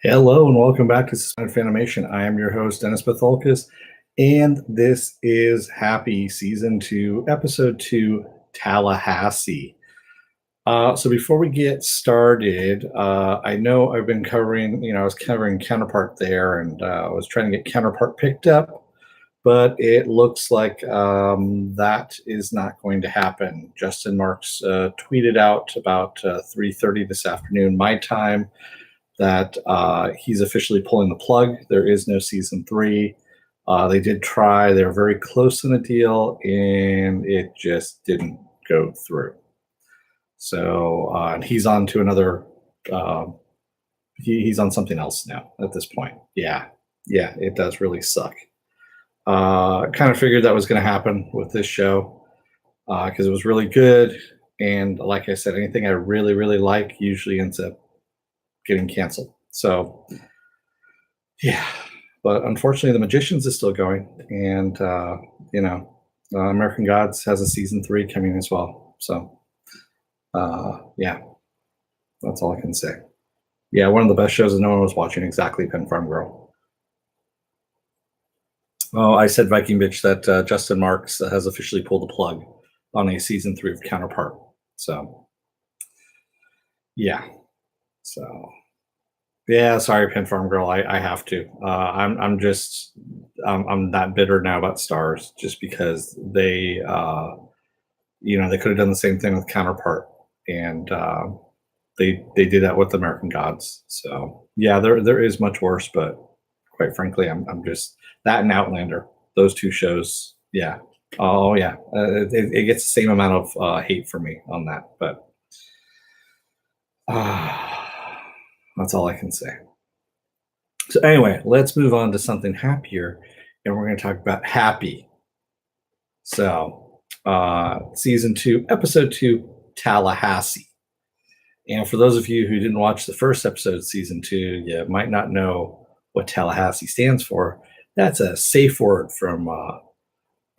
Hello and welcome back to Suspended Fanimation. I am your host, Dennis Betholkis, and this is Happy Season 2, Episode 2, Tallahassee. So before we get started, I know I've been covering, I was covering Counterpart there, and I was trying to get Counterpart picked up, but it looks like that is not going to happen. Justin Marks tweeted out about 3:30 this afternoon, my time, that he's officially pulling the plug. There is no season 3. They did try. They were very close in the deal, and it just didn't go through. So and he's on to another. He's on something else now at this point. Yeah, it does really suck. Kind of figured that was going to happen with this show because it was really good, and like I said, anything I really, really like usually ends up getting canceled. So yeah, but unfortunately the Magicians is still going, and American Gods has a season 3 coming as well. So yeah, that's all I can say. Yeah, one of the best shows that no one was watching, exactly, Pen Farm Girl. Oh, I said Viking Bitch that Justin Marks has officially pulled the plug on a season 3 of Counterpart. So yeah, so yeah, sorry, Pen Farm Girl. I have to. I'm that bitter now about Stars, just because they they could have done the same thing with Counterpart, and they did that with American Gods. So yeah, there is much worse, but quite frankly, I'm just that and Outlander. Those two shows, yeah. Oh yeah, it gets the same amount of hate for me on that, but that's all I can say. So anyway, let's move on to something happier, and we're going to talk about Happy. So season 2, episode 2, Tallahassee. And for those of you who didn't watch the first episode of season 2, you might not know what Tallahassee stands for. That's a safe word from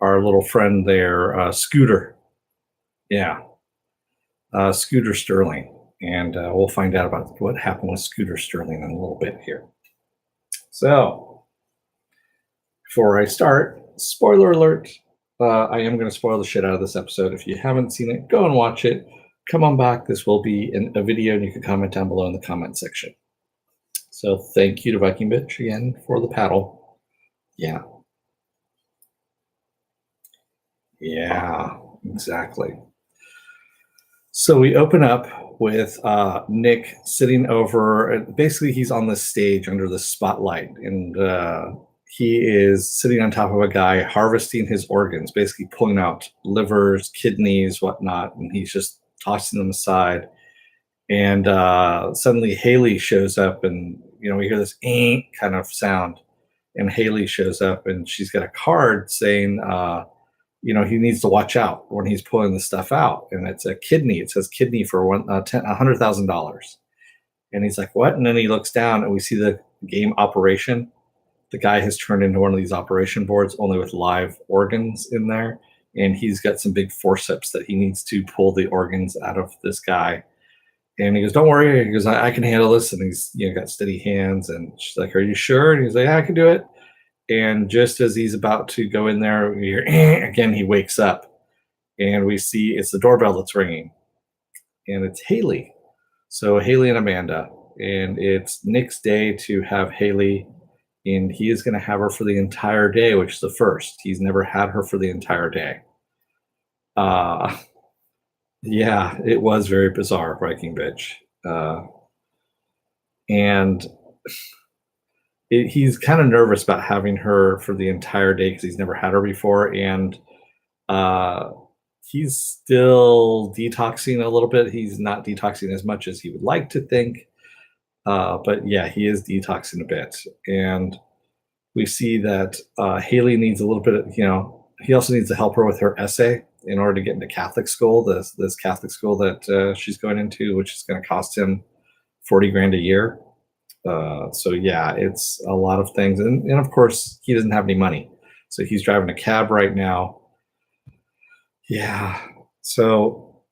our little friend there, Scooter. Yeah, Scooter Sterling. And we'll find out about what happened with Scooter Sterling in a little bit here. So, before I start, spoiler alert, I am going to spoil the shit out of this episode. If you haven't seen it, go and watch it. Come on back. This will be a video, and you can comment down below in the comment section. So, thank you to Viking Bitch again for the paddle. Yeah. Yeah, exactly. So we open up with Nick sitting over, basically he's on the stage under the spotlight, and he is sitting on top of a guy harvesting his organs, basically pulling out livers, kidneys, whatnot, and he's just tossing them aside. And suddenly Haley shows up, and we hear this kind of sound, and Haley shows up, and she's got a card saying he needs to watch out when he's pulling the stuff out. And it's a kidney. It says kidney for $100,000. And he's like, what? And then he looks down, and we see the game Operation. The guy has turned into one of these operation boards, only with live organs in there. And he's got some big forceps that he needs to pull the organs out of this guy. And he goes, don't worry. He goes, I can handle this. And he's got steady hands. And she's like, are you sure? And he's like, yeah, I can do it. And just as he's about to go in there, we hear, again, he wakes up, and we see it's the doorbell that's ringing, and it's Haley. So Haley and Amanda, and it's Nick's day to have Haley, and he is going to have her for the entire day, which is the first. He's never had her for the entire day. Yeah, it was very bizarre, Viking Bitch. And he's kind of nervous about having her for the entire day because he's never had her before, and he's still detoxing a little bit. He's not detoxing as much as he would like to think, but yeah, he is detoxing a bit. And we see that Haley needs a little bit of, he also needs to help her with her essay in order to get into Catholic school, this Catholic school that she's going into, which is going to cost him $40,000 a year. So yeah, it's a lot of things, and of course he doesn't have any money, so he's driving a cab right now. Yeah, so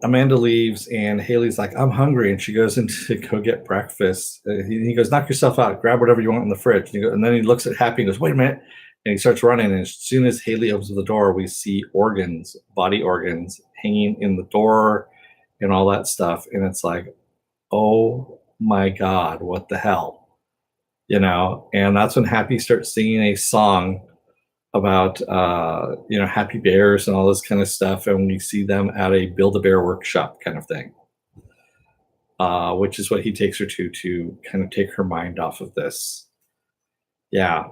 Amanda leaves, and Haley's like, "I'm hungry," and she goes in to go get breakfast. He goes, "Knock yourself out. Grab whatever you want in the fridge." And then he looks at Happy and goes, "Wait a minute!" And he starts running. And as soon as Haley opens the door, we see organs, body organs, hanging in the door, and all that stuff. And it's like, oh my God, what the hell, And that's when Happy starts singing a song about happy bears and all this kind of stuff, and we see them at a Build-A-Bear workshop kind of thing, which is what he takes her to kind of take her mind off of this. Yeah.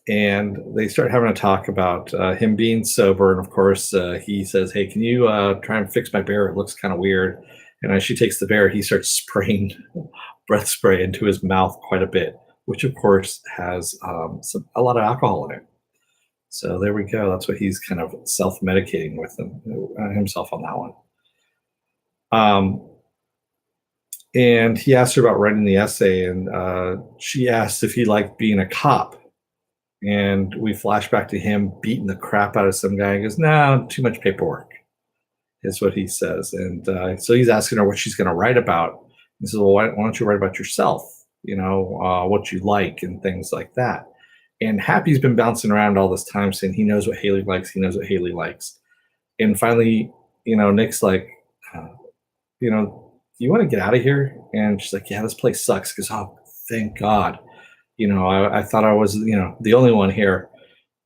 And they start having a talk about him being sober, and of course he says, "Hey, can you try and fix my bear? It looks kind of weird." And as she takes the bear, he starts spraying breath spray into his mouth quite a bit, which of course has a lot of alcohol in it. So there we go. That's what he's kind of self-medicating with himself on that one. And he asked her about writing the essay, and she asked if he liked being a cop. And we flash back to him beating the crap out of some guy. He goes, "No, too much paperwork," is what he says. And so he's asking her what she's going to write about. He says, "Well, why don't you write about yourself? What you like and things like that." And Happy's been bouncing around all this time saying he knows what Haley likes. He knows what Haley likes. And finally, Nick's like, "You want to get out of here?" And she's like, "Yeah, this place sucks." Because, "Oh, thank God. I thought I was, the only one here."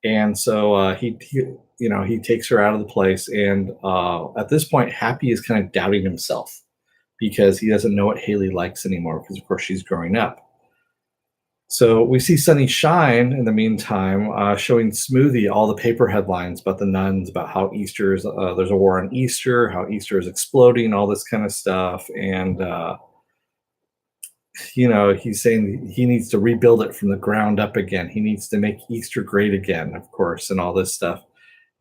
And so he takes her out of the place. And at this point, Happy is kind of doubting himself because he doesn't know what Haley likes anymore because, of course, she's growing up. So we see Sunny Shine in the meantime, showing Smoothie all the paper headlines about the nuns, about how there's a war on Easter, how Easter is exploding, all this kind of stuff. And, he's saying he needs to rebuild it from the ground up again. He needs to make Easter great again, of course, and all this stuff.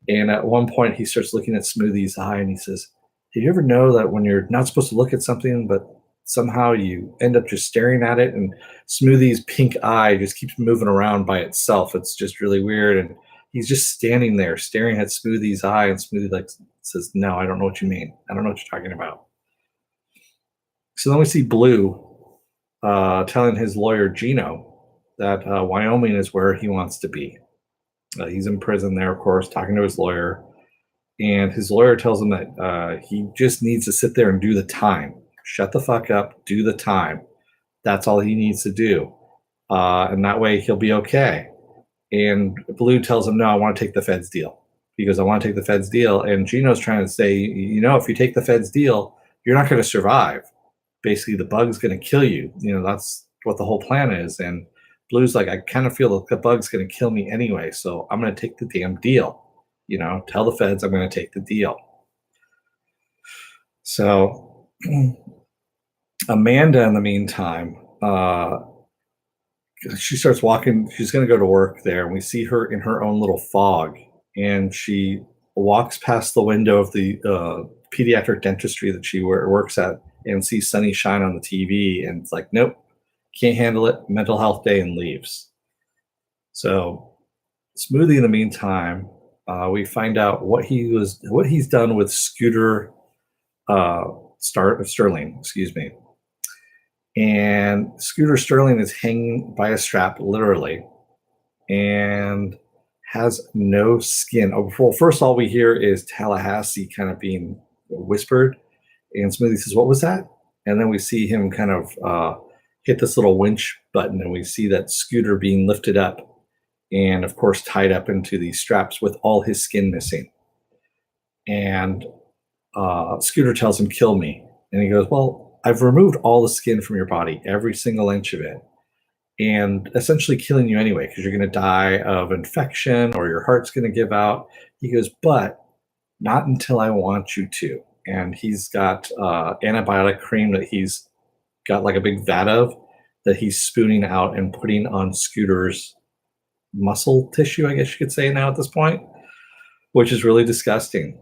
And at one point, he starts looking at Smoothie's eye and he says, "Did you ever know that when you're not supposed to look at something, but somehow you end up just staring at it?" And Smoothie's pink eye just keeps moving around by itself. It's just really weird. And he's just standing there staring at Smoothie's eye. And Smoothie says, "No, I don't know what you mean. I don't know what you're talking about." So then we see Blue telling his lawyer, Gino, that Wyoming is where he wants to be. He's in prison there, of course, talking to his lawyer. And his lawyer tells him that he just needs to sit there and do the time. Shut the fuck up, do the time. That's all he needs to do. And that way he'll be okay. And Blue tells him, "No, I want to take the Fed's deal." He goes, "I want to take the Fed's deal." And Gino's trying to say, if you take the Fed's deal, you're not going to survive. Basically, the bug's going to kill you. That's what the whole plan is. And Blue's like, "I kind of feel like the bug's going to kill me anyway, so I'm going to take the damn deal. Tell the feds I'm going to take the deal." So Amanda, in the meantime, she starts walking. She's going to go to work there, and we see her in her own little fog. And she walks past the window of the pediatric dentistry that she works at and sees Sunny Shine on the TV. And it's like, nope, can't handle it. Mental health day, and leaves. So Smoothie, in the meantime, we find out what he's done with Scooter Sterling, excuse me. And Scooter Sterling is hanging by a strap, literally, and has no skin. Well, first, all we hear is Tallahassee kind of being whispered. And Smoothie says, "What was that?" And then we see him kind of hit this little winch button, and we see that Scooter being lifted up and, of course, tied up into these straps with all his skin missing. And Scooter tells him, "Kill me." And he goes, "Well, I've removed all the skin from your body, every single inch of it, and essentially killing you anyway, because you're going to die of infection or your heart's going to give out." He goes, "But not until I want you to." And he's got antibiotic cream that he's got like a big vat of that he's spooning out and putting on Scooter's muscle tissue, I guess you could say now at this point, which is really disgusting.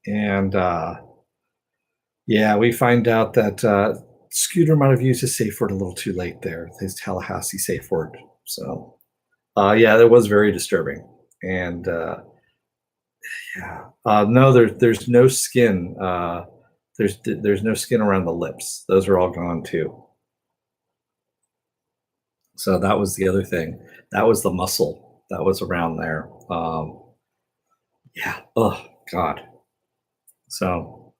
And we find out that Scooter might have used his safe word a little too late there, his Tallahassee safe word. So, that was very disturbing. And Yeah. No, there's no skin. There's no skin around the lips. Those are all gone too. So that was the other thing. That was the muscle that was around there. Yeah. Oh God. So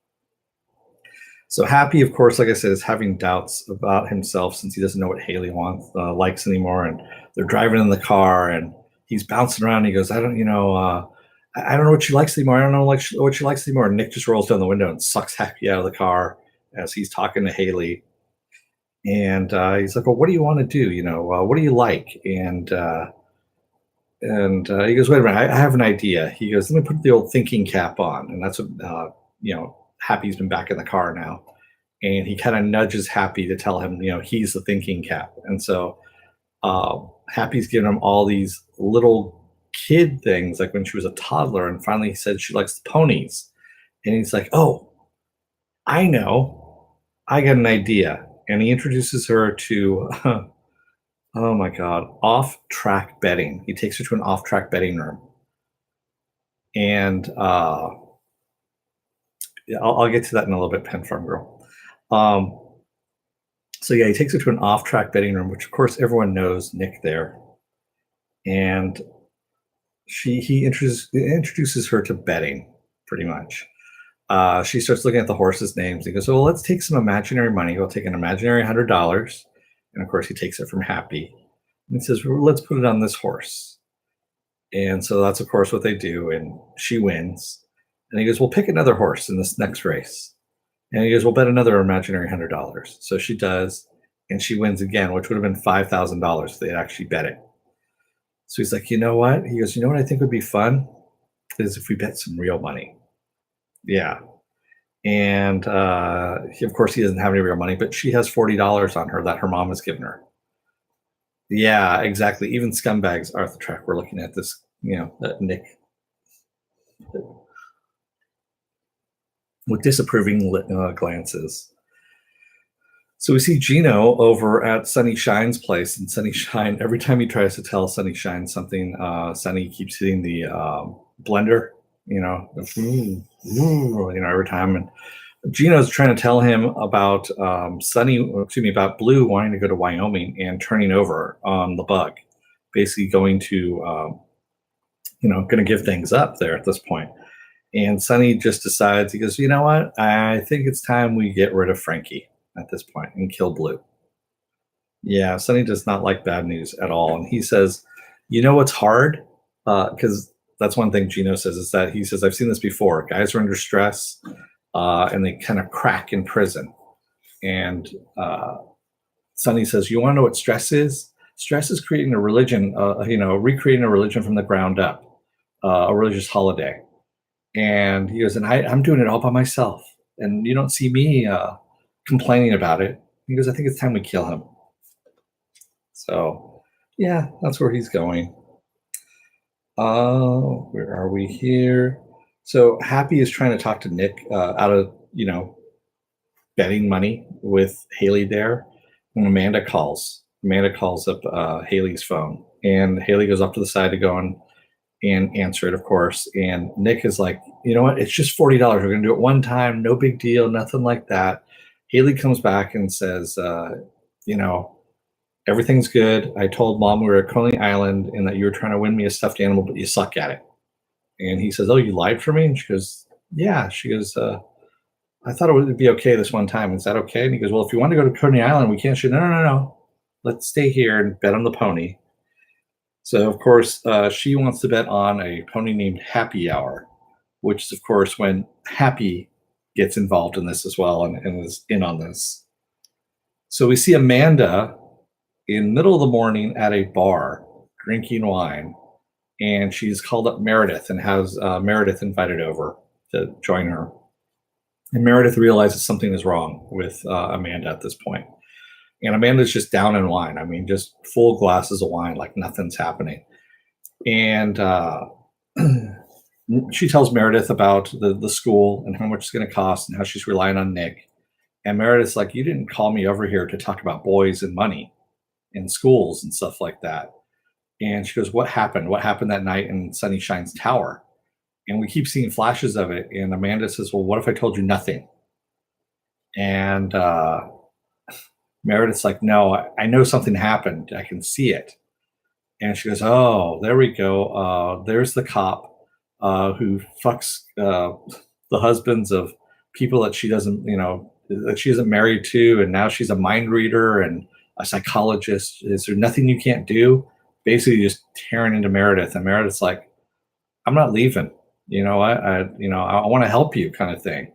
so Happy, of course, like I said, is having doubts about himself since he doesn't know what Haley wants likes anymore, and they're driving in the car, and he's bouncing around. And he goes, "I don't, I don't know what she likes anymore. I don't know what she likes anymore." And Nick just rolls down the window and sucks Happy out of the car as he's talking to Haley, and he's like, "Well, what do you want to do? What do you like?" And he goes, "Wait a minute, I have an idea." He goes, "Let me put the old thinking cap on," and that's what Happy's been back in the car now, and he kind of nudges Happy to tell him, he's the thinking cap, and so Happy's giving him all these little kid things, like when she was a toddler, and finally he said she likes the ponies, and he's like, "Oh, I know, I got an idea," and he introduces her to oh my god, off-track betting. He takes her to an off-track betting room, and yeah, I'll get to that in a little bit, Pen Farm Girl. Um, so yeah, he takes her to an off-track betting room, which of course everyone knows Nick there, and he introduces her to betting, pretty much. She starts looking at the horses' names. He goes, "Well, let's take some imaginary money. We'll take an imaginary $100," and of course he takes it from Happy, and he says, "Well, let's put it on this horse." And so that's of course what they do, and she wins. And he goes, "Well, pick another horse in this next race." And he goes, "We'll bet another imaginary $100." So she does, and she wins again, which would have been $5,000 if they had actually bet it. So he's like, "You know what?" He goes, "You know what I think would be fun is if we bet some real money." Yeah. And of course, he doesn't have any real money, but she has $40 on her that her mom has given her. Yeah, exactly. Even scumbags are at the track. We're looking at this, Nick with disapproving glances. So we see Gino over at Sunny Shine's place, and Sunny Shine, every time he tries to tell Sunny Shine something, Sunny keeps hitting the blender, every time. And Gino's trying to tell him about about Blue wanting to go to Wyoming and turning over on the bug, basically going to, going to give things up there at this point. And Sonny just decides, he goes, "You know what? I think it's time we get rid of Frankie at this point and kill Blue." Yeah, Sonny does not like bad news at all. And he says, "You know what's hard?" Because that's one thing Gino says, is that he says, "I've seen this before. Guys are under stress and they kind of crack in prison." And Sonny says, "You want to know what stress is? Stress is creating a religion, recreating a religion from the ground up, a religious holiday." And he goes, "And I'm doing it all by myself. And you don't see me complaining about it." He goes, "I think it's time we kill him." So, yeah, that's where he's going. Where are we here? So Happy is trying to talk to Nick out of, betting money with Haley there. When Amanda calls. Amanda calls up Haley's phone. And Haley goes up to the side to go and answer it, of course. And Nick is like, "You know what? It's just $40. We're going to do it one time. No big deal. Nothing like that." Haley comes back and says, you know, "Everything's good. I told Mom we were at Coney Island and that you were trying to win me a stuffed animal, but you suck at it." And he says, "Oh, you lied for me?" And she goes, "Yeah." She goes, "I thought it would be okay this one time. Is that okay?" And he goes, "Well, if you want to go to Coney Island, we can't." She goes, "No, no, no, no. Let's stay here and bet on the pony." So, of course, she wants to bet on a pony named Happy Hour, which is, of course, when Happy gets involved in this as well and is in on this. So we see Amanda in middle of the morning at a bar drinking wine, and she's called up Meredith and has Meredith invited over to join her. And Meredith realizes something is wrong with Amanda at this point. And Amanda's just down in wine. I mean, just full glasses of wine, like nothing's happening. And she tells Meredith about the school and how much it's going to cost and how she's relying on Nick. And Meredith's like, "You didn't call me over here to talk about boys and money and schools and stuff like that." And she goes, "What happened? What happened that night in Sunny Shine's tower?" And we keep seeing flashes of it. And Amanda says, well, what if I told you nothing? And Meredith's like, no, I know something happened. I can see it. And she goes, oh, there we go. There's the cop who fucks the husbands of people that she doesn't, that she isn't married to. And now she's a mind reader and a psychologist. Is there nothing you can't do? Basically just tearing into Meredith. And Meredith's like, I'm not leaving. I want to help you, kind of thing.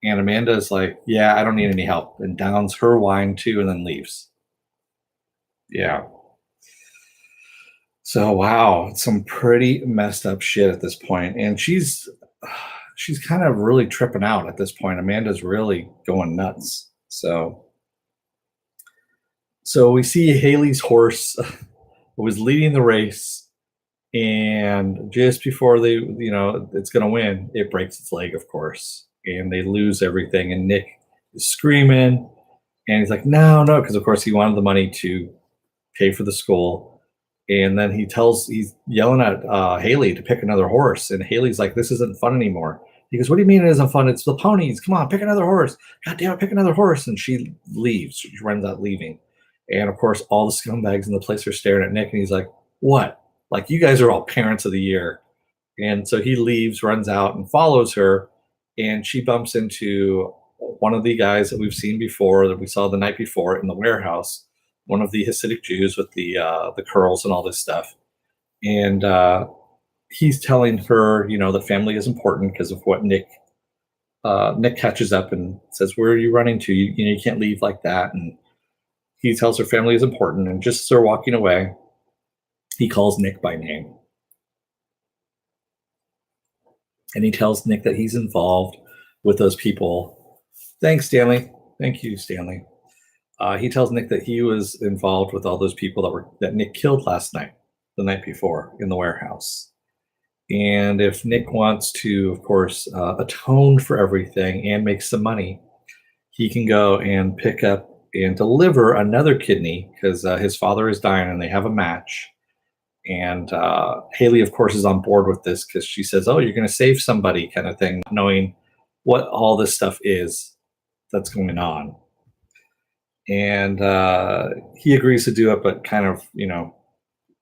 And Amanda's like, yeah, I don't need any help, and downs her wine too, and then leaves. Yeah. So wow, some pretty messed up shit at this point. And she's kind of really tripping out at this point. Amanda's really going nuts. So we see Haley's horse was leading the race, and just before it's going to win, it breaks its leg, of course, and they lose everything. And Nick is screaming, and he's like, no, because of course he wanted the money to pay for the school. And then he's yelling at Haley to pick another horse, and Haley's like, this isn't fun anymore. He goes, what do you mean it isn't fun? It's the ponies. Come on, pick another horse. God damn it, pick another horse. And she leaves. She runs out leaving. And of course, all the scumbags in the place are staring at Nick, and he's like, what? Like, you guys are all parents of the year. And so he leaves, runs out, and follows her. And she bumps into one of the guys that we've seen before, that we saw the night before in the warehouse, one of the Hasidic Jews with the curls and all this stuff. And he's telling her, the family is important because of what Nick catches up and says, where are you running to? You can't leave like that. And he tells her family is important. And just as they're walking away, he calls Nick by name. And he tells Nick that he's involved with those people. Thanks, Stanley. Thank you, Stanley. He tells Nick that he was involved with all those people that Nick killed the night before in the warehouse. And if Nick wants to, of course, atone for everything and make some money, he can go and pick up and deliver another kidney, because his father is dying and they have a match. And Haley, of course, is on board with this because she says, oh, you're going to save somebody, kind of thing, knowing what all this stuff is that's going on. And he agrees to do it, but kind of,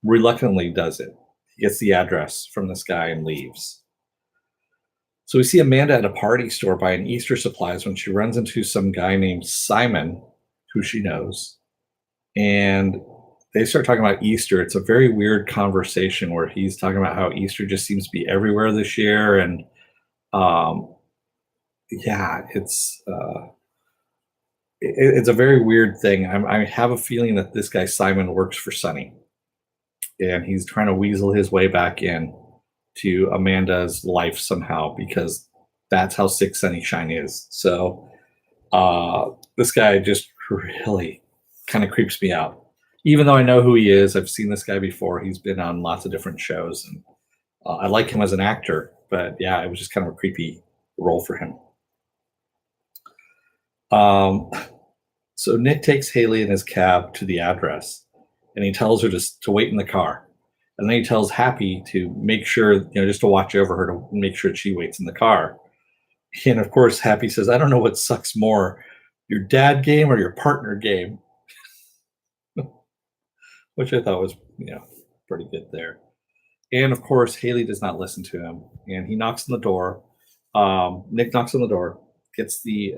reluctantly does it. He gets the address from this guy and leaves. So we see Amanda at a party store buying Easter supplies when she runs into some guy named Simon, who she knows. And they start talking about Easter. It's a very weird conversation where he's talking about how Easter just seems to be everywhere this year. And it's a very weird thing. I have a feeling that this guy Simon works for Sonny, and he's trying to weasel his way back in to Amanda's life somehow, because that's how sick Sunny Shine is. So this guy just really kind of creeps me out. Even though I know who he is, I've seen this guy before. He's been on lots of different shows, and I like him as an actor. But yeah, it was just kind of a creepy role for him. So Nick takes Haley in his cab to the address, and he tells her to wait in the car. And then he tells Happy to make sure, just to watch over her, to make sure that she waits in the car. And of course, Happy says, I don't know what sucks more, your dad game or your partner game. Which I thought was, pretty good there. And of course, Haley does not listen to him, and he knocks on the door. Nick knocks on the door, gets the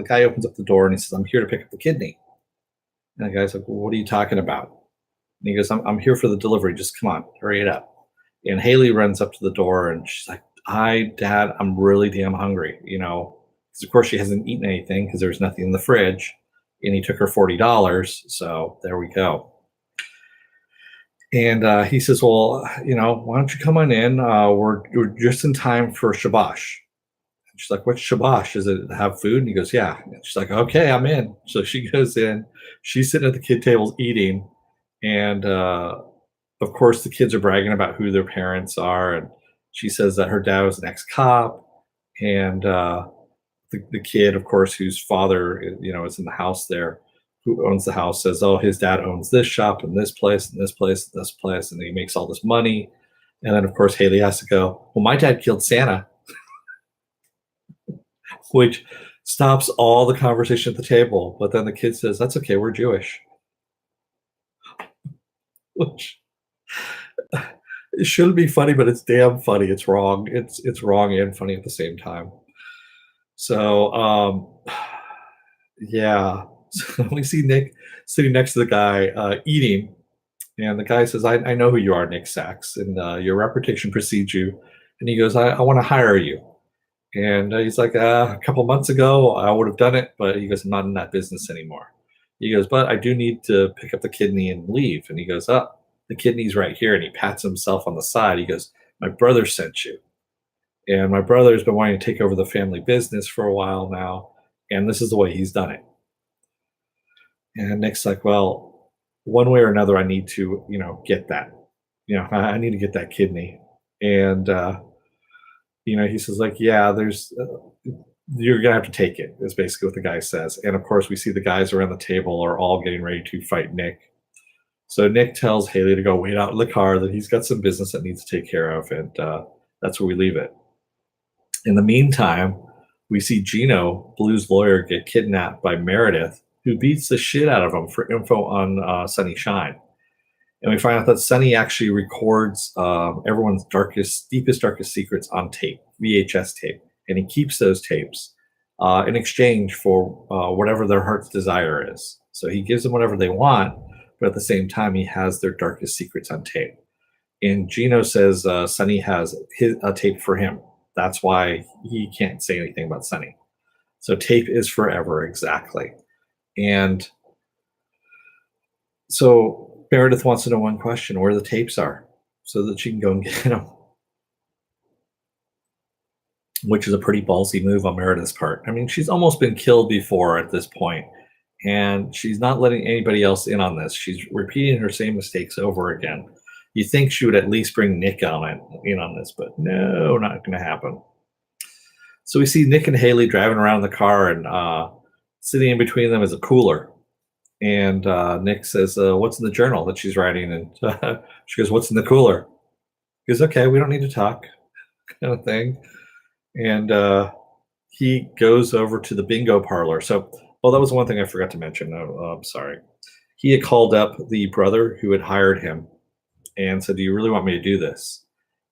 guy opens up the door, and he says, I'm here to pick up the kidney. And the guy's like, well, what are you talking about? And he goes, I'm here for the delivery. Just come on, hurry it up. And Haley runs up to the door, and she's like, Dad, I'm really damn hungry, because of course she hasn't eaten anything because there's nothing in the fridge, and he took her $40. So there we go. And he says, well, why don't you come on in? We're just in time for Shabash. And she's like, what's Shabash? Does it have food? And he goes, yeah. And she's like, okay, I'm in. So she goes in. She's sitting at the kid tables eating. And, of course, the kids are bragging about who their parents are. And she says that her dad was an ex-cop. And the kid, of course, whose father, is in the house there, who owns the house, says, oh, his dad owns this shop and this place and this place and this place, and he makes all this money. And then, of course, Haley has to go, well, my dad killed Santa, which stops all the conversation at the table. But then the kid says, that's okay, we're Jewish, which it shouldn't be funny, but it's damn funny. It's wrong. It's wrong and funny at the same time. So, yeah. So we see Nick sitting next to the guy eating, and the guy says, I know who you are, Nick Sachs, and your reputation precedes you. And he goes, I want to hire you. And he's like, a couple months ago, I would have done it, but he goes, I'm not in that business anymore. He goes, but I do need to pick up the kidney and leave. And he goes, up, the kidney's right here. And he pats himself on the side. He goes, my brother sent you. And my brother's been wanting to take over the family business for a while now. And this is the way he's done it. And Nick's like, well, one way or another, I need to, get that. I need to get that kidney. And, he says, like, yeah, you're going to have to take it, is basically what the guy says. And of course, we see the guys around the table are all getting ready to fight Nick. So Nick tells Haley to go wait out in the car, that he's got some business that needs to take care of. And that's where we leave it. In the meantime, we see Gino, Blue's lawyer, get kidnapped by Meredith, who beats the shit out of him for info on Sunny Shine. And we find out that Sunny actually records everyone's deepest, darkest secrets on tape, VHS tape. And he keeps those tapes in exchange for whatever their heart's desire is. So he gives them whatever they want, but at the same time, he has their darkest secrets on tape. And Gino says Sunny has a tape for him. That's why he can't say anything about Sunny. So tape is forever, exactly. And so Meredith wants to know one question, where the tapes are, so that she can go and get them, which is a pretty ballsy move on Meredith's part. I mean, she's almost been killed before at this point, and she's not letting anybody else in on this. She's repeating her same mistakes over again. You think she would at least bring Nick in on this, but no, not going to happen. So we see Nick and Haley driving around the car, and sitting in between them is a cooler. And Nick says, what's in the journal that she's writing? And she goes, what's in the cooler? He goes, okay, we don't need to talk, kind of thing. And he goes over to the bingo parlor. So, that was one thing I forgot to mention. I'm sorry. He had called up the brother who had hired him and said, do you really want me to do this?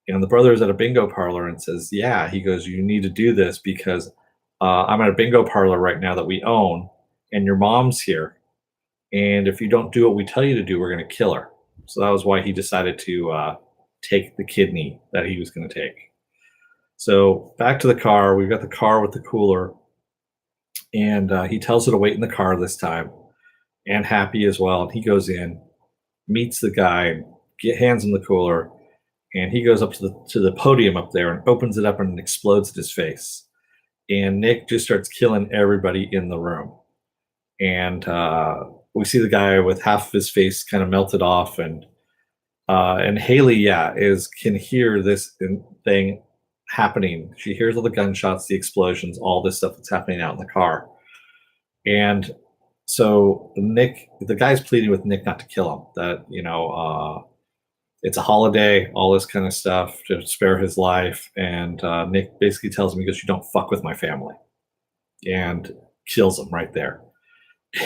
And the brother is at a bingo parlor and says, yeah. He goes, you need to do this because I'm at a bingo parlor right now that we own, and your mom's here. And if you don't do what we tell you to do, we're going to kill her. So that was why he decided to take the kidney that he was going to take. So back to the car. We've got the car with the cooler. And he tells her to wait in the car this time. And Happy as well. And he goes in, meets the guy, hands him the cooler. And he goes up to the podium up there and opens it up, and it explodes in his face. And Nick just starts killing everybody in the room. And we see the guy with half of his face kind of melted off, and Haley, can hear this thing happening. She hears all the gunshots, the explosions, all this stuff that's happening out in the car. And so the guy's pleading with Nick not to kill him, that, it's a holiday, all this kind of stuff, to spare his life. And Nick basically tells him, he goes, you don't fuck with my family, and kills him right there.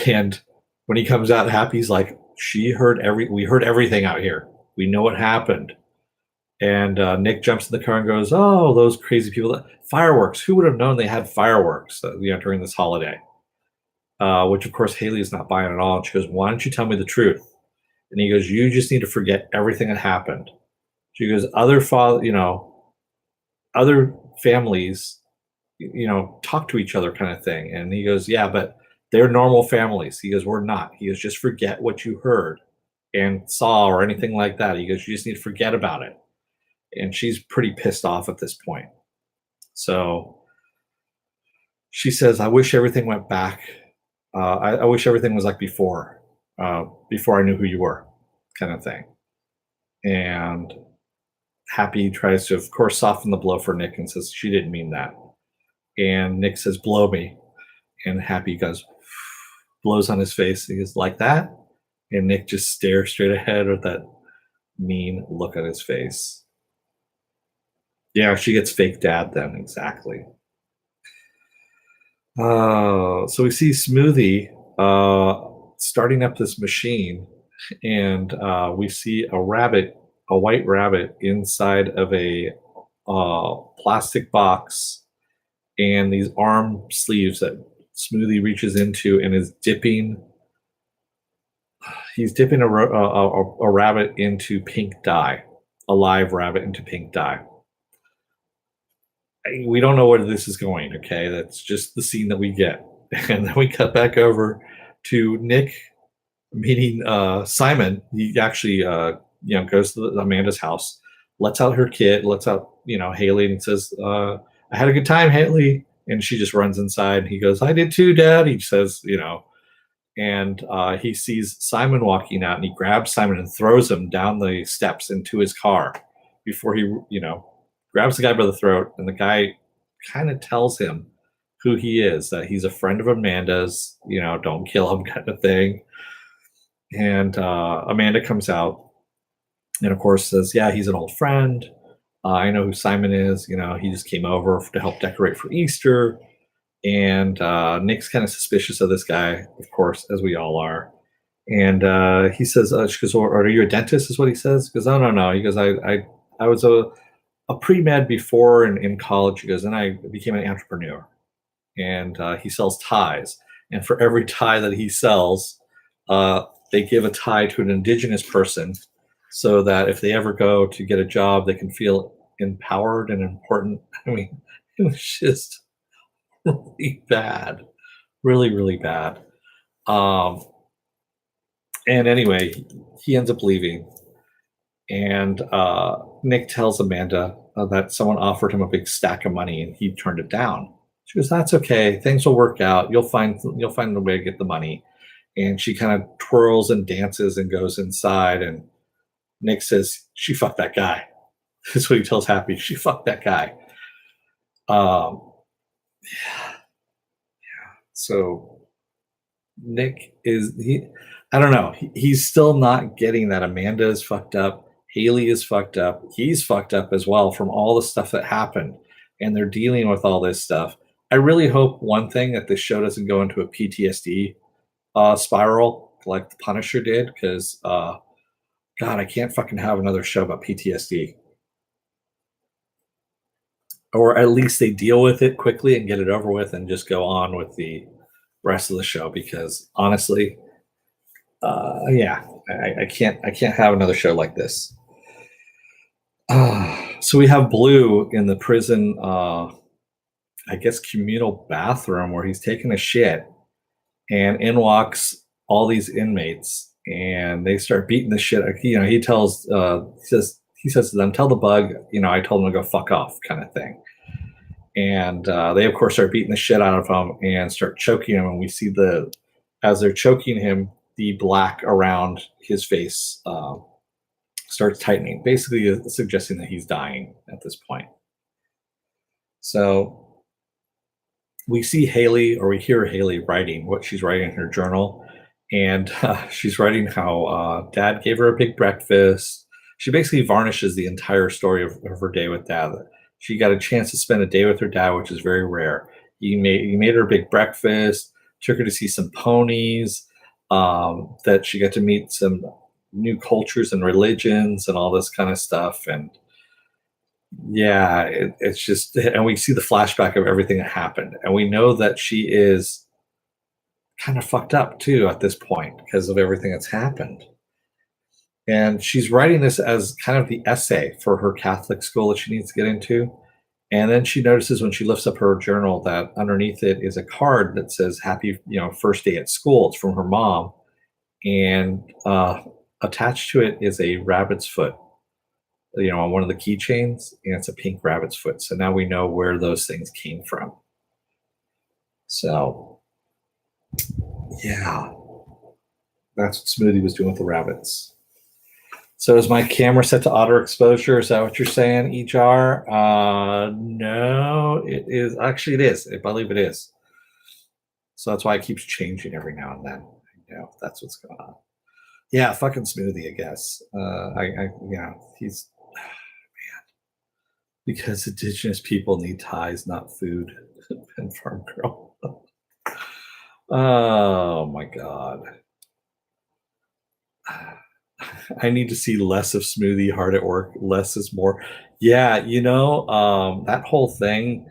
And when he comes out, Happy's like, we heard everything out here. We know what happened. And Nick jumps in the car and goes, oh, those crazy people, fireworks. Who would have known they had fireworks during this holiday? Which, of course, Haley is not buying at all. And she goes, why don't you tell me the truth? And he goes, you just need to forget everything that happened. She goes, other families, talk to each other, kind of thing. And he goes, yeah, but they're normal families. He goes, we're not. He goes, just forget what you heard and saw or anything like that. He goes, you just need to forget about it. And she's pretty pissed off at this point. So she says, I wish everything went back. I wish everything was like before I knew who you were, kind of thing. And Happy tries to, of course, soften the blow for Nick and says, she didn't mean that. And Nick says, blow me. And Happy goes, blows on his face. He goes, like that? And Nick just stares straight ahead with that mean look on his face. Yeah, she gets fake dad then, exactly. So we see Smoothie starting up this machine, and we see a rabbit, a white rabbit, inside of a plastic box, and these arm sleeves that Smoothie reaches into and is dipping. He's dipping a rabbit into pink dye, a live rabbit into pink dye. We don't know where this is going. Okay, that's just the scene that we get, and then we cut back over to Nick meeting Simon. He actually, goes to Amanda's house, lets out her kid, lets out Haley, and says, "I had a good time, Haley." And she just runs inside. And he goes, "I did too, Dad." He says, and he sees Simon walking out, and he grabs Simon and throws him down the steps into his car before he, grabs the guy by the throat, and the guy kind of tells him who he is, that he's a friend of Amanda's, don't kill him kind of thing. And Amanda comes out and, of course, says, "Yeah, he's an old friend. I know who Simon is. He just came over to help decorate for Easter." And Nick's kind of suspicious of this guy, of course, as we all are. And he says, she goes, "Are you a dentist?" is what he says. He goes, "Oh, no, no." He goes, I was a pre-med before in college." He goes, "and I became an entrepreneur." And he sells ties. And for every tie that he sells, they give a tie to an indigenous person so that if they ever go to get a job, they can feel empowered and important. I mean, it was just really bad, really, really bad. Um, and anyway, he ends up leaving. And Nick tells Amanda that someone offered him a big stack of money and he turned it down. She goes, "That's okay. Things will work out. You'll find a way to get the money." And she kind of twirls and dances and goes inside. And Nick says, "She fucked that guy." That's what he tells Happy. "She fucked that guy." Um, so Nick is he? I don't know. He's still not getting that Amanda is fucked up. Haley is fucked up. He's fucked up as well from all the stuff that happened, and they're dealing with all this stuff. I really hope one thing that this show doesn't go into a PTSD spiral like the Punisher did, because God, I can't fucking have another show about PTSD. Or at least they deal with it quickly and get it over with, and just go on with the rest of the show. Because honestly, yeah, I can't have another show like this. So we have Blue in the prison, I guess communal bathroom, where he's taking a shit, and in walks all these inmates, and they start beating the shit. He tells, he says to them, "Tell the bug, I told him to go fuck off," kind of thing. And they, of course, start beating the shit out of him and start choking him. And we see as they're choking him, the black around his face starts tightening, basically suggesting that he's dying at this point. So we see Haley, or we hear Haley writing what she's writing in her journal. And she's writing how Dad gave her a big breakfast. She basically varnishes the entire story of her day with Dad. She got a chance to spend a day with her dad, which is very rare. He made her a big breakfast, took her to see some ponies, that she got to meet some new cultures and religions and all this kind of stuff. And yeah, it's just, and we see the flashback of everything that happened. And we know that she is kind of fucked up too at this point because of everything that's happened. And she's writing this as kind of the essay for her Catholic school that she needs to get into. And then she notices when she lifts up her journal that underneath it is a card that says "Happy, first day at school." It's from her mom, and attached to it is a rabbit's foot, on one of the keychains, and it's a pink rabbit's foot. So now we know where those things came from. So yeah, that's what Smoothie was doing with the rabbits. So is my camera set to auto exposure? Is that what you're saying, Ejar? No, it is. Actually, it is. I believe it is. So that's why it keeps changing every now and then. That's what's going on. Yeah, fucking Smoothie, I guess. He's Because indigenous people need ties, not food. And farm girl. Oh my god. I need to see less of Smoothie hard at work. Less is more. Yeah, that whole thing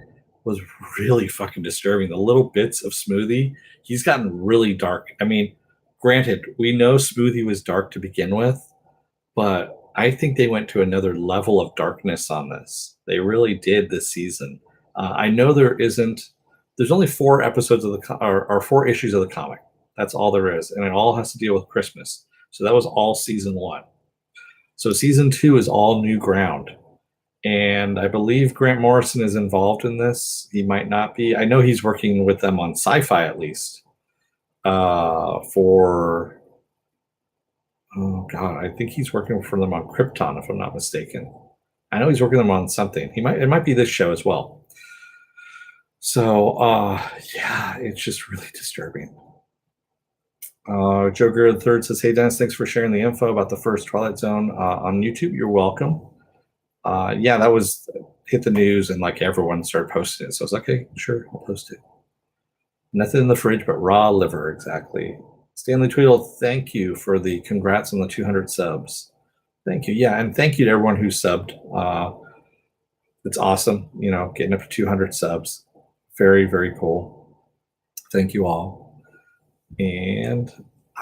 was really fucking disturbing. The little bits of Smoothie, he's gotten really dark. I mean, granted, we know Smoothie was dark to begin with, but I think they went to another level of darkness on this. They really did this season. I know there's only 4 episodes of or 4 issues of the comic. That's all there is. And it all has to deal with Christmas. So that was all season 1. So season 2 is all new ground. And I believe Grant Morrison is involved in this. He might not be. I know he's working with them on SyFy at least. For oh god, I think he's working for them on Krypton, if I'm not mistaken. I know he's working them on something. It might be this show as well. So yeah, it's just really disturbing. Joker the Third says, "Hey Dennis, thanks for sharing the info about the first Twilight Zone on YouTube. You're welcome." Yeah, that was hit the news and like everyone started posting it. So I was like, "Okay, sure, I'll post it." Nothing in the fridge but raw liver, exactly. Stanley Tweedle, thank you for the congrats on the 200 subs. Thank you. Yeah, and thank you to everyone who subbed. It's awesome, getting up to 200 subs. Very, very cool. Thank you all. And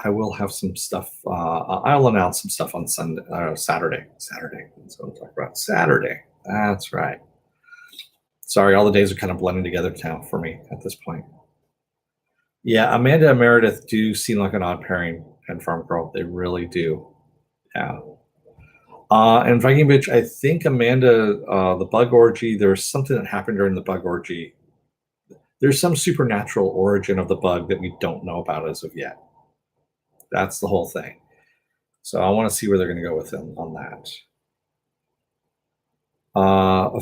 I will have some stuff. I'll announce some stuff on Saturday. That's what I'm talking about. Saturday. That's right. Sorry, all the days are kind of blending together now for me at this point. Yeah, Amanda and Meredith do seem like an odd pairing and Farm Girl. They really do. Yeah. And Viking Bitch, I think Amanda, the bug orgy, there's something that happened during the bug orgy. There's some supernatural origin of the bug that we don't know about as of yet. That's the whole thing. So I want to see where they're going to go with them on that.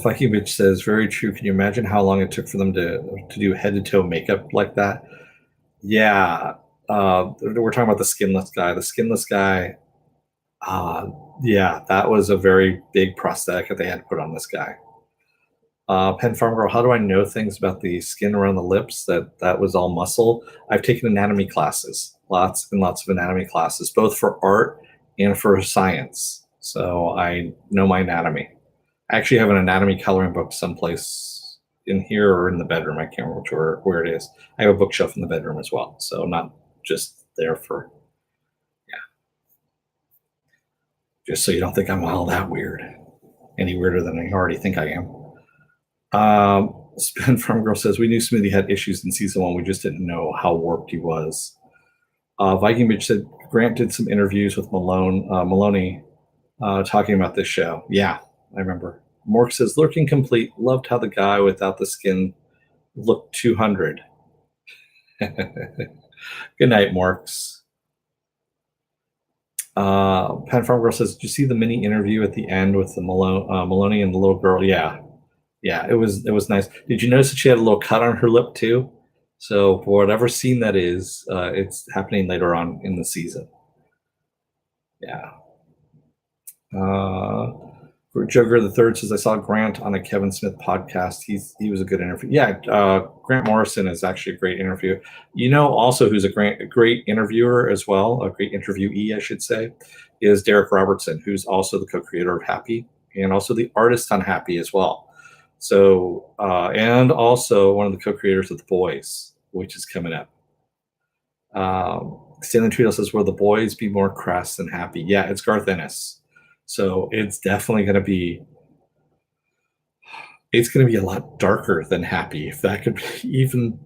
Viking Bitch says, very true. Can you imagine how long it took for them to do head-to-toe makeup like that? Yeah. We're talking about the skinless guy. The skinless guy, yeah, that was a very big prosthetic that they had to put on this guy. Pen Farm Girl, how do I know things about the skin around the lips? That was all muscle. I've taken anatomy classes, lots and lots of anatomy classes, both for art and for science. So I know my anatomy. I actually have an anatomy coloring book someplace in here or in the bedroom. I can't remember where it is. I have a bookshelf in the bedroom as well. So not just there for, yeah. Just so you don't think I'm all that weird. Any weirder than I already think I am. Spin Farm Girl says, we knew Smoothie had issues in season 1. We just didn't know how warped he was. Viking Bitch said, Grant did some interviews with Maloney talking about this show. Yeah, I remember. Mork says, lurking complete. Loved how the guy without the skin looked 200. Good night, Morks. Pan Farm Girl says, did you see the mini interview at the end with the Maloney and the little girl? Yeah. Yeah, it was nice. Did you notice that she had a little cut on her lip too? So for whatever scene that is, it's happening later on in the season. Yeah. Joker the Third says, I saw Grant on a Kevin Smith podcast. He was a good interview. Yeah, Grant Morrison is actually a great interview. Also who's a great interviewer as well, a great interviewee, I should say, is Derek Robertson, who's also the co-creator of Happy and also the artist on Happy as well. So, and also one of the co-creators of The Boys, which is coming up. Stanley Tweedle says, will The Boys be more crass than Happy? Yeah, it's Garth Ennis. So it's definitely going to be, a lot darker than Happy, if that could even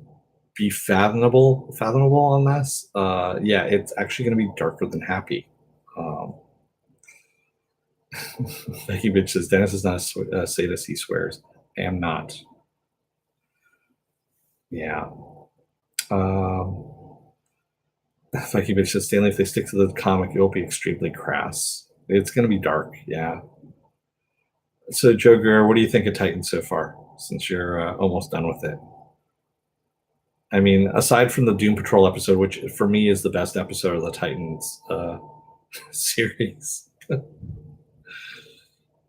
be fathomable on this. Yeah, it's actually going to be darker than Happy. Becky Bitch says, Dennis is not a sadist, he swears. I am not. Yeah. Becky Bitch says, Stanley, if they stick to the comic, it will be extremely crass. It's going to be dark, yeah. So, Joker, what do you think of Titan so far, since you're almost done with it? I mean, aside from the Doom Patrol episode, which for me is the best episode of the Titans series.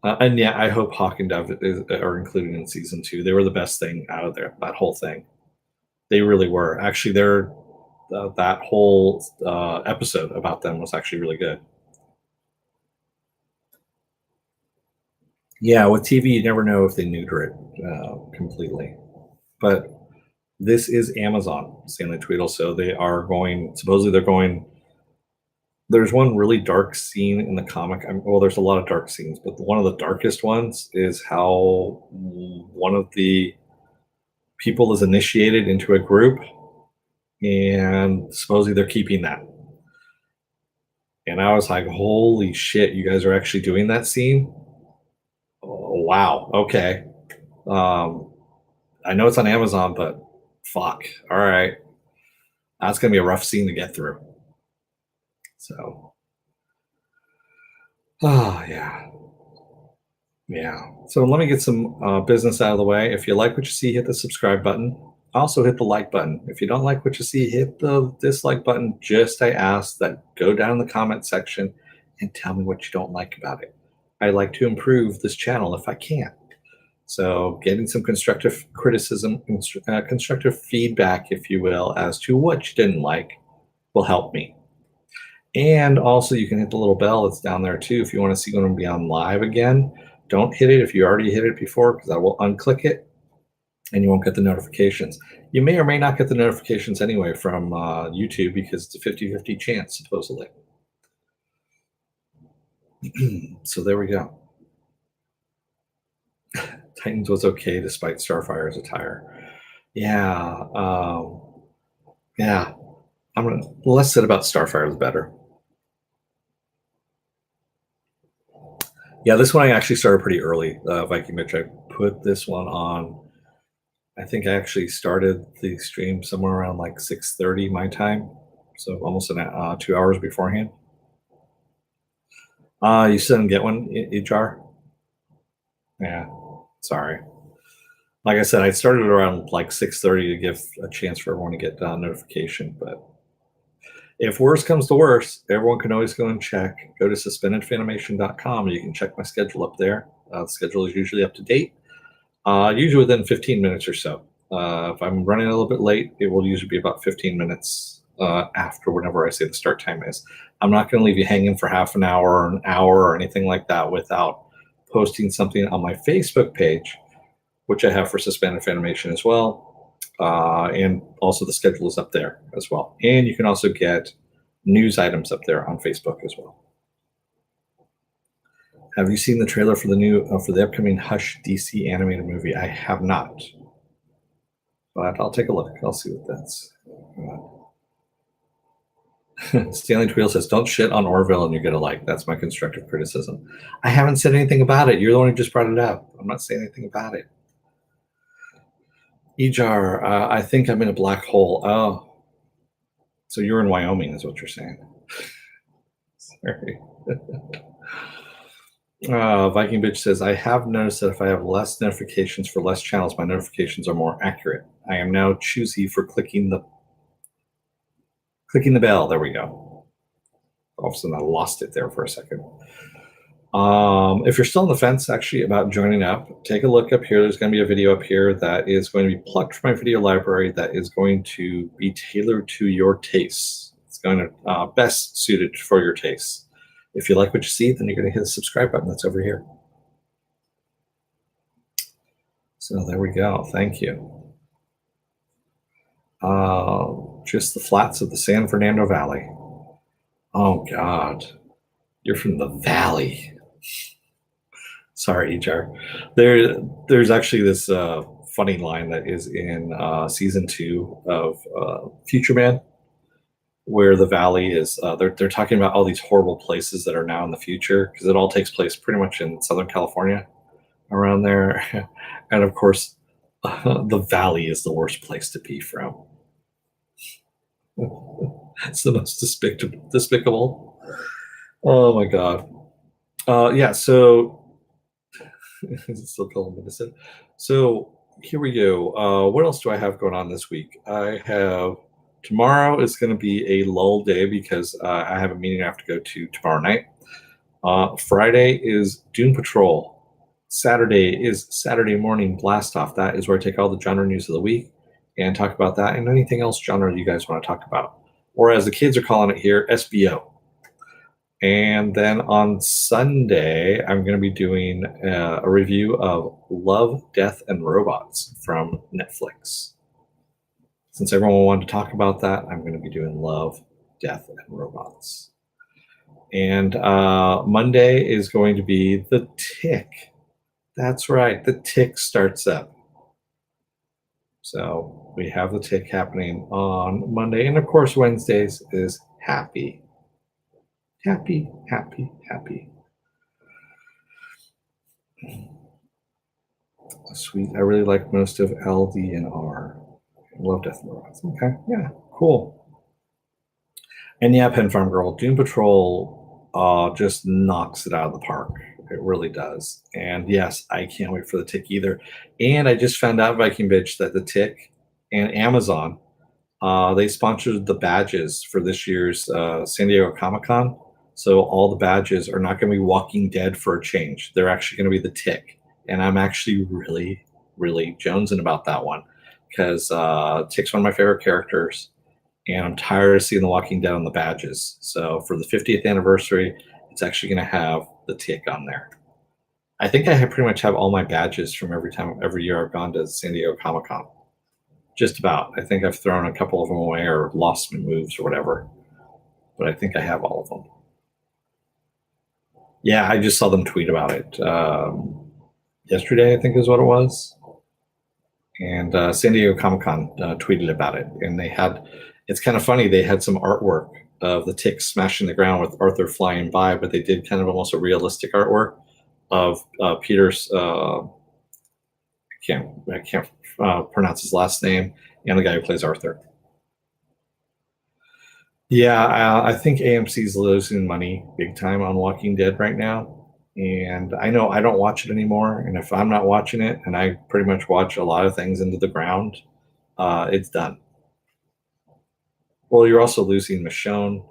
And yeah, I hope Hawk and Dove are included in season 2. They were the best thing out of there, that whole thing. They really were. Actually, that whole episode about them was actually really good. Yeah, with TV, you never know if they neuter it completely. But this is Amazon, Stanley Tweedle. So they are going, supposedly, they're going. There's one really dark scene in the comic. Well, there's a lot of dark scenes, but one of the darkest ones is how one of the people is initiated into a group, and supposedly they're keeping that. And I was like, holy shit, you guys are actually doing that scene? Oh, wow. Okay. I know it's on Amazon, but fuck. All right. That's going to be a rough scene to get through. So, yeah. Yeah. So let me get some business out of the way. If you like what you see, hit the subscribe button. Also hit the like button. If you don't like what you see, hit the dislike button. Just I ask that go down in the comment section and tell me what you don't like about it. I like to improve this channel if I can. So getting some constructive criticism, constructive feedback, if you will, as to what you didn't like will help me. And also you can hit the little bell that's down there too if you want to see when I'm be on live again. Don't hit it if you already hit it before, because I will unclick it and you won't get the notifications. You may or may not get the notifications anyway from YouTube, because it's a 50-50 chance, supposedly. So there we go. Titans was okay despite Starfire's attire. Yeah. Yeah. I'm gonna, less said about Starfire, the better. Yeah, this one I actually started pretty early, Viking Mitch. I put this one on. I think I actually started the stream somewhere around like 6:30 my time, so almost 2 hours beforehand. You still didn't get one, Ijar? Yeah, sorry. Like I said, I started around like 6:30 to give a chance for everyone to get notification. But if worse comes to worse, everyone can always go and check. Go to suspendedfanimation.com. You can check my schedule up there. The schedule is usually up to date, usually within 15 minutes or so. If I'm running a little bit late, it will usually be about 15 minutes after whenever I say the start time is. I'm not going to leave you hanging for half an hour or an hour or anything like that without posting something on my Facebook page, which I have for Suspended Fanimation as well. And also the schedule is up there as well. And you can also get news items up there on Facebook as well. Have you seen the trailer for the new for the upcoming Hush DC animated movie? I have not, but I'll take a look. I'll see what that's. Stanley Tweedle says, "Don't shit on Orville and you get a like." That's my constructive criticism. I haven't said anything about it. You're the one who just brought it up. I'm not saying anything about it. Ijar, I think I'm in a black hole. Oh, so you're in Wyoming, is what you're saying. Sorry. Viking Bitch says, I have noticed that if I have less notifications for less channels, my notifications are more accurate. I am now choosy for clicking the bell. There we go. All of a sudden I lost it there for a second. If you're still on the fence actually about joining up, take a look up here. There's going to be a video up here that is going to be plucked from my video library that is going to be tailored to your tastes. It's going to best suited for your tastes. If you like what you see, then you're going to hit the subscribe button that's over here. So there we go. Thank you. Just the flats of the San Fernando Valley. Oh, God. You're from the valley. Sorry, Ijar. There's actually this funny line that is in season 2 of Future Man, where the valley is, they're talking about all these horrible places that are now in the future, because it all takes place pretty much in Southern California, around there. And of course, the valley is the worst place to be from. It's the most despicable. Oh my God. Yeah, so still calling medicine. So here we go. What else do I have going on this week? I have tomorrow is going to be a lull day because I have a meeting I have to go to tomorrow night. Friday is Dune Patrol. Saturday is Saturday Morning Blast Off. That is where I take all the genre news of the week and talk about that and anything else genre you guys want to talk about. Or as the kids are calling it here, SBO. And then on Sunday, I'm going to be doing a review of Love, Death, and Robots from Netflix. Since everyone wanted to talk about that, I'm going to be doing Love, Death, and Robots. And Monday is going to be The Tick. That's right, The Tick starts up. So we have The Tick happening on Monday. And of course, Wednesdays is Happy. Happy, happy, happy. Sweet. I really like most of LD and R. Love Death and Robots. Okay, yeah, cool. And yeah, Pen Farm Girl, Doom Patrol just knocks it out of the park. It really does. And yes, I can't wait for The Tick either. And I just found out, Viking Bitch, that The Tick and Amazon, they sponsored the badges for this year's San Diego Comic-Con. So all the badges are not going to be Walking Dead for a change. They're actually going to be The Tick. And I'm actually really, really jonesing about that one because Tick's one of my favorite characters. And I'm tired of seeing The Walking Dead on the badges. So for the 50th anniversary, it's actually going to have The Tick on there. I think I pretty much have all my badges from every year I've gone to San Diego Comic-Con. Just about. I think I've thrown a couple of them away or lost some moves or whatever. But I think I have all of them. Yeah, I just saw them tweet about it yesterday, I think is what it was. And San Diego Comic-Con tweeted about it. And they had, it's kind of funny, they had some artwork of the Tick smashing the ground with Arthur flying by, but they did kind of almost a realistic artwork of Peter's, I can't pronounce his last name, and the guy who plays Arthur. Yeah, I think AMC's losing money big time on Walking Dead right now. And I know I don't watch it anymore. And if I'm not watching it, and I pretty much watch a lot of things into the ground, it's done. Well, you're also losing Michonne.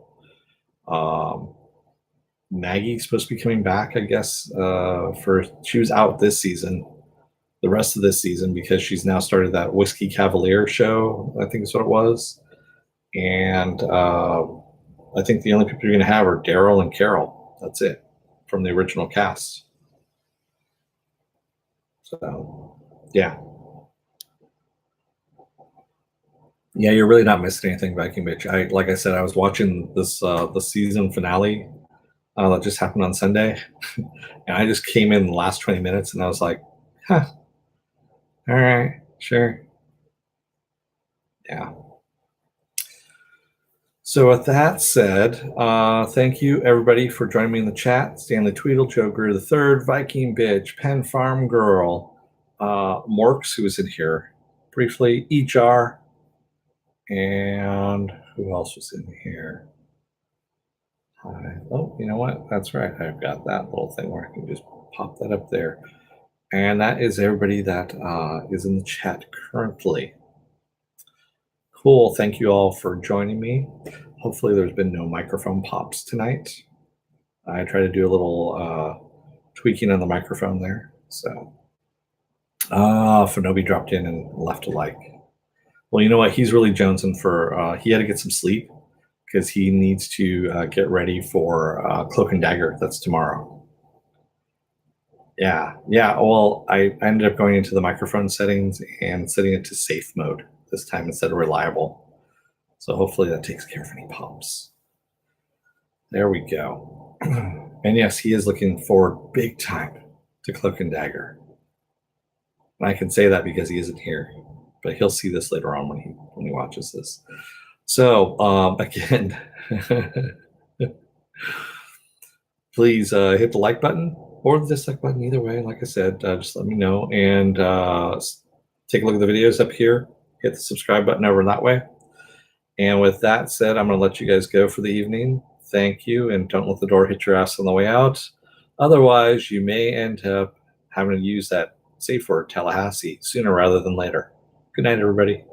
Maggie's supposed to be coming back, I guess, she was out this season, the rest of this season, because she's now started that Whiskey Cavalier show, I think is what it was. And I think the only people you're going to have are Daryl and Carol. That's it from the original cast. So, yeah. Yeah, you're really not missing anything, Viking Bitch. Like I said, I was watching this the season finale that just happened on Sunday, and I just came in the last 20 minutes, and I was like, "Huh, all right, sure, yeah." So with that said, thank you everybody for joining me in the chat. Stanley Tweedle, Joe Greer III, Viking Bitch, Pen Farm Girl, Morks, who was in here briefly, Ejar, and who else was in here? Oh, you know what? That's right. I've got that little thing where I can just pop that up there. And that is everybody that is in the chat currently. Cool. Thank you all for joining me. Hopefully there's been no microphone pops tonight. I try to do a little tweaking on the microphone there. So, Fanobi dropped in and left a like. Well, you know what? He's really jonesing for, he had to get some sleep because he needs to get ready for Cloak and Dagger. That's tomorrow. Yeah. Well, I ended up going into the microphone settings and setting it to safe mode this time instead of reliable. So hopefully that takes care of any pops. There we go. And yes, he is looking forward big time to Cloak and Dagger. And I can say that because he isn't here, but he'll see this later on when he watches this. So again, please hit the like button or the dislike button. Either way, like I said, just let me know. And take a look at the videos up here. Hit the subscribe button over that way. And with that said, I'm going to let you guys go for the evening. Thank you. And don't let the door hit your ass on the way out. Otherwise, you may end up having to use that safe word, Tallahassee, sooner rather than later. Good night, everybody.